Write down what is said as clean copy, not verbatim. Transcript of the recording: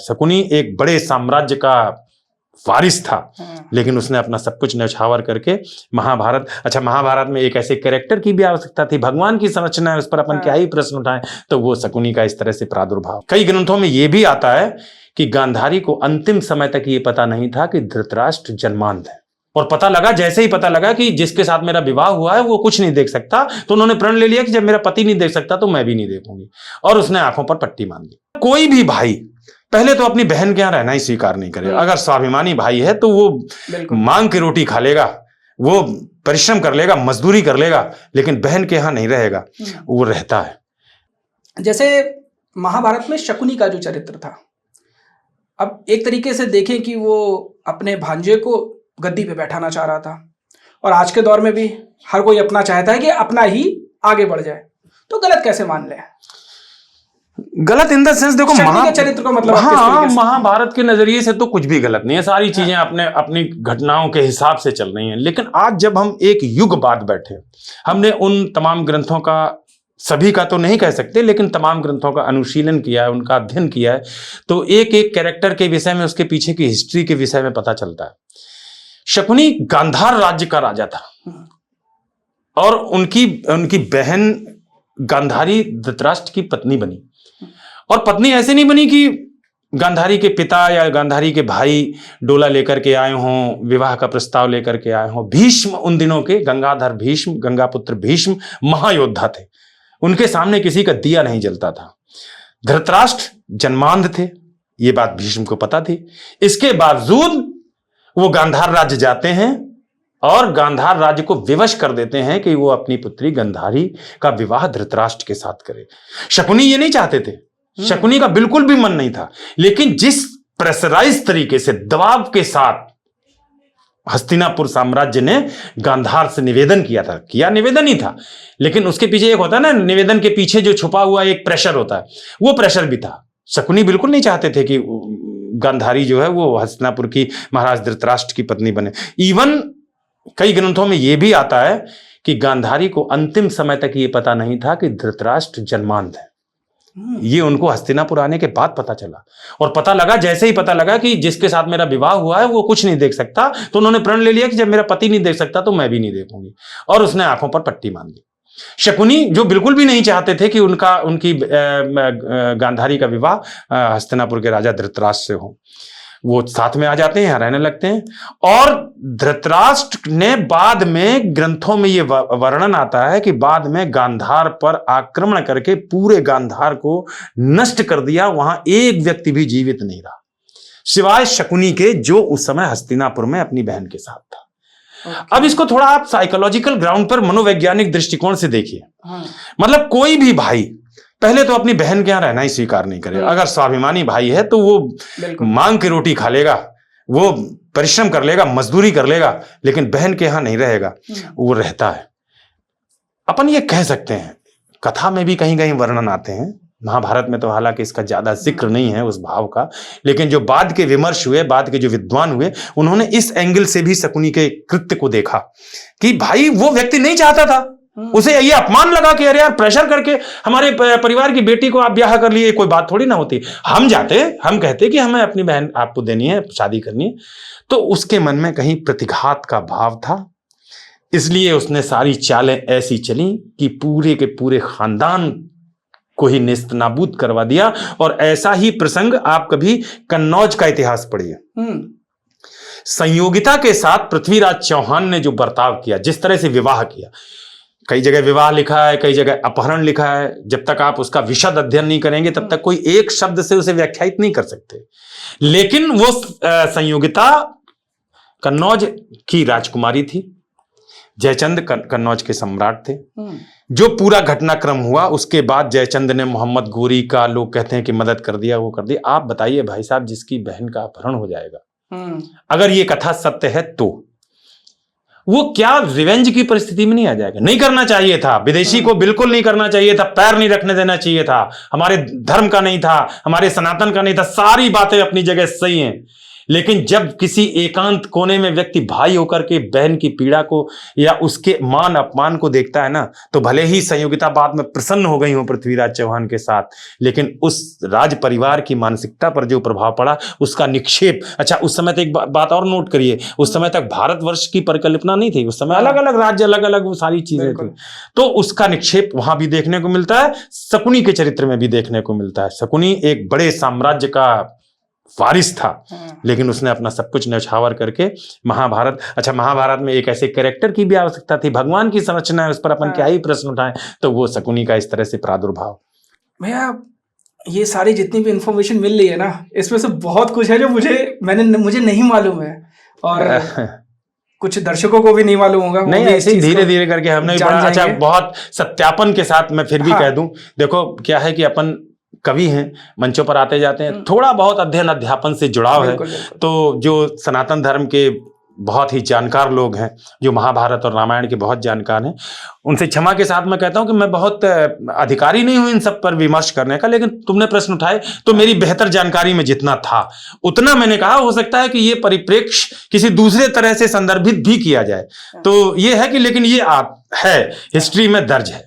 शकुनी एक बड़े साम्राज्य का वारिस था, लेकिन उसने अपना सब कुछ न्यौछावर करके महाभारत में एक ऐसे कैरेक्टर की भी आवश्यकता थी, भगवान की संरचना है, उस पर अपन क्या ही प्रश्न उठाएं, तो वो शकुनी का इस तरह से प्रादुर्भाव। कई ग्रंथों में यह भी आता है कि गांधारी को अंतिम समय तक ये पता नहीं था कि धृतराष्ट्र जन्मांध है, और पता लगा, जैसे ही पता लगा कि जिसके साथ मेरा विवाह हुआ है वो कुछ नहीं देख सकता, तो उन्होंने प्रण ले लिया कि जब मेरा पति नहीं देख सकता तो मैं भी नहीं देखूंगी, और उसने आंखों पर पट्टी बांध दी। कोई भी भाई पहले तो अपनी बहन के यहां रहना ही स्वीकार नहीं करेगा। अगर स्वाभिमानी भाई है तो वो मांग की रोटी खा लेगा, वो परिश्रम कर लेगा, मजदूरी कर लेगा, लेकिन बहन के यहां नहीं रहेगा, वो रहता है। जैसे महाभारत में शकुनी का जो चरित्र था, अब एक तरीके से देखें कि वो अपने भांजे को गद्दी पे बैठाना चाह रहा था, और आज के दौर में भी हर कोई अपना चाहता है कि अपना ही आगे बढ़ जाए, तो गलत कैसे मान ले? गलत इन द सेंस, देखो चरित्र को मतलब महाभारत के नजरिए से तो कुछ भी गलत नहीं है, सारी चीजें अपनी घटनाओं के हिसाब से चल रही हैं। लेकिन आज जब हम एक युग बाद बैठे, हमने उन तमाम ग्रंथों का, सभी का तो नहीं कह सकते, लेकिन तमाम ग्रंथों का अनुशीलन किया है, उनका अध्ययन किया है, तो एक एक कैरेक्टर के विषय में, उसके पीछे की हिस्ट्री के विषय में पता चलता है। शकुनी गांधार राज्य का राजा था, और उनकी बहन गांधारी धृतराष्ट्र की पत्नी बनी, और पत्नी ऐसे नहीं बनी कि गांधारी के पिता या गांधारी के भाई डोला लेकर के आए हों, विवाह का प्रस्ताव लेकर के आए हों। भीष्म, उन दिनों के गंगाधर भीष्म, गंगापुत्र भीष्म महायोद्धा थे, उनके सामने किसी का दिया नहीं जलता था। धृतराष्ट्र जन्मांध थे, ये बात भीष्म को पता थी। इसके बावजूद वो गांधार राज्य जाते हैं और गांधार राज्य को विवश कर देते हैं कि वो अपनी पुत्री गांधारी का विवाह धृतराष्ट्र के साथ करे। शकुनी ये नहीं चाहते थे, शकुनी का बिल्कुल भी मन नहीं था, लेकिन जिस प्रेशराइज तरीके से, दबाव के साथ हस्तिनापुर साम्राज्य ने गांधार से निवेदन किया निवेदन ही था, लेकिन उसके पीछे एक होता है ना, निवेदन के पीछे जो छुपा हुआ एक प्रेशर होता है, वो प्रेशर भी था। शकुनी बिल्कुल नहीं चाहते थे कि गांधारी जो है वो हस्तिनापुर की महाराज धृतराष्ट्र की पत्नी बने। इवन कई ग्रंथों में यह भी आता है कि गांधारी को अंतिम समय तक ये पता नहीं था कि धृतराष्ट्र जन्मांध है। ये उनको हस्तिनापुर आने के बाद पता चला, और पता लगा, जैसे ही पता लगा कि जिसके साथ मेरा विवाह हुआ है वो कुछ नहीं देख सकता, तो उन्होंने प्रण ले लिया कि जब मेरा पति नहीं देख सकता तो मैं भी नहीं देखूंगी, और उसने आंखों पर पट्टी बांध दी। शकुनी जो बिल्कुल भी नहीं चाहते थे कि उनकी गांधारी का विवाह हस्तिनापुर के राजा धृतराष्ट्र से हो, वो साथ में आ जाते हैं, यहाँ रहने लगते हैं। और धृतराष्ट्र ने बाद में, ग्रंथों में ये वर्णन आता है कि बाद में गांधार पर आक्रमण करके पूरे गांधार को नष्ट कर दिया, वहां एक व्यक्ति भी जीवित नहीं रहा सिवाय शकुनी के, जो उस समय हस्तिनापुर में अपनी बहन के साथ था। अब इसको थोड़ा आप साइकोलॉजिकल ग्राउंड पर, मनोवैज्ञानिक दृष्टिकोण से देखिए। मतलब कोई भी भाई पहले तो अपनी बहन के यहां रहना ही स्वीकार नहीं करेगा। अगर स्वाभिमानी भाई है तो वो मांग की रोटी खा लेगा, वो परिश्रम कर लेगा, मजदूरी कर लेगा, लेकिन बहन के यहां नहीं रहेगा, वो रहता है। अपन ये कह सकते हैं, कथा में भी कहीं कहीं वर्णन आते हैं, महाभारत में तो हालांकि इसका ज्यादा जिक्र नहीं है उस भाव का, लेकिन जो बाद के विमर्श हुए, बाद के जो विद्वान हुए, उन्होंने इस एंगल से भी शकुनी के कृत्य को देखा कि भाई वो व्यक्ति नहीं चाहता था, उसे ये अपमान लगा कि अरे यार, प्रेशर करके हमारे परिवार की बेटी को आप ब्याह कर लिए, कोई बात थोड़ी ना होती। हम कहते कि हमें अपनी बहन आपको देनी है, शादी करनी है, तो उसके मन में कहीं प्रतिघात का भाव था। इसलिए उसने सारी चालें ऐसी चली कि पूरे के पूरे खानदान को ही नेस्तनाबूद करवा दिया। और ऐसा ही प्रसंग आप कभी कन्नौज का इतिहास पढ़िए, संयोगिता के साथ पृथ्वीराज चौहान ने जो बर्ताव किया, जिस तरह से विवाह किया, कई जगह विवाह लिखा है, कई जगह अपहरण लिखा है। जब तक आप उसका विशद अध्ययन नहीं करेंगे तब तक कोई एक शब्द से उसे व्याख्यायित नहीं कर सकते। लेकिन वो संयोगिता कन्नौज की राजकुमारी थी, जयचंद कन्नौज के सम्राट थे। जो पूरा घटनाक्रम हुआ उसके बाद जयचंद ने मोहम्मद गोरी का, लोग कहते हैं कि मदद कर दिया, वो कर दिया। आप बताइए भाई साहब, जिसकी बहन का अपहरण हो जाएगा, अगर ये कथा सत्य है तो वो क्या रिवेंज की परिस्थिति में नहीं आ जाएगा? नहीं करना चाहिए था, विदेशी को बिल्कुल नहीं करना चाहिए था, पैर नहीं रखने देना चाहिए था, हमारे धर्म का नहीं था, हमारे सनातन का नहीं था, सारी बातें अपनी जगह सही हैं। लेकिन जब किसी एकांत कोने में व्यक्ति भाई होकर के बहन की पीड़ा को या उसके मान अपमान को देखता है ना, तो भले ही संयोगिता बाद में प्रसन्न हो गई हो पृथ्वीराज चौहान के साथ, लेकिन उस राज परिवार की मानसिकता पर जो प्रभाव पड़ा उसका निक्षेप। अच्छा, उस समय तक एक बात और नोट करिए, उस समय तक भारतवर्ष की परिकल्पना नहीं थी, उस समय अलग अलग राज्य, अलग अलग वो सारी चीजें थी, तो उसका निक्षेप वहां भी देखने को मिलता है, शकुनी के चरित्र में भी देखने को मिलता है। शकुनी एक बड़े साम्राज्य का वारिस था, लेकिन उसने अपना सब कुछ न्यौछावर करके महाभारत, अच्छा महाभारत में एक ऐसे कैरेक्टर की भी आवश्यकता थी, भगवान की संरचना है, उस पर अपन क्या ही प्रश्न उठाएं, तो वो शकुनी का इस तरह से प्रादुर्भाव। भैया ये सारी जितनी भी इंफॉर्मेशन मिल रही है ना, इसमें से बहुत कुछ है जो मुझे नहीं मालूम है, और कुछ दर्शकों को भी नहीं मालूम होगा। नहीं, ऐसे धीरे धीरे करके हमने बड़ा अच्छा, बहुत सत्यापन के साथ मैं फिर भी कह दूं, देखो क्या है कि अपन कवि हैं, मंचों पर आते जाते हैं, थोड़ा बहुत अध्ययन अध्यापन से जुड़ाव है, तो जो सनातन धर्म के बहुत ही जानकार लोग हैं, जो महाभारत और रामायण के बहुत जानकार हैं, उनसे क्षमा के साथ मैं कहता हूं कि मैं बहुत अधिकारी नहीं हूं इन सब पर विमर्श करने का, लेकिन तुमने प्रश्न उठाए तो मेरी बेहतर जानकारी में जितना था उतना मैंने कहा। हो सकता है कि ये परिप्रेक्ष्य किसी दूसरे तरह से संदर्भित भी किया जाए, तो ये है कि, लेकिन ये है हिस्ट्री में दर्ज है।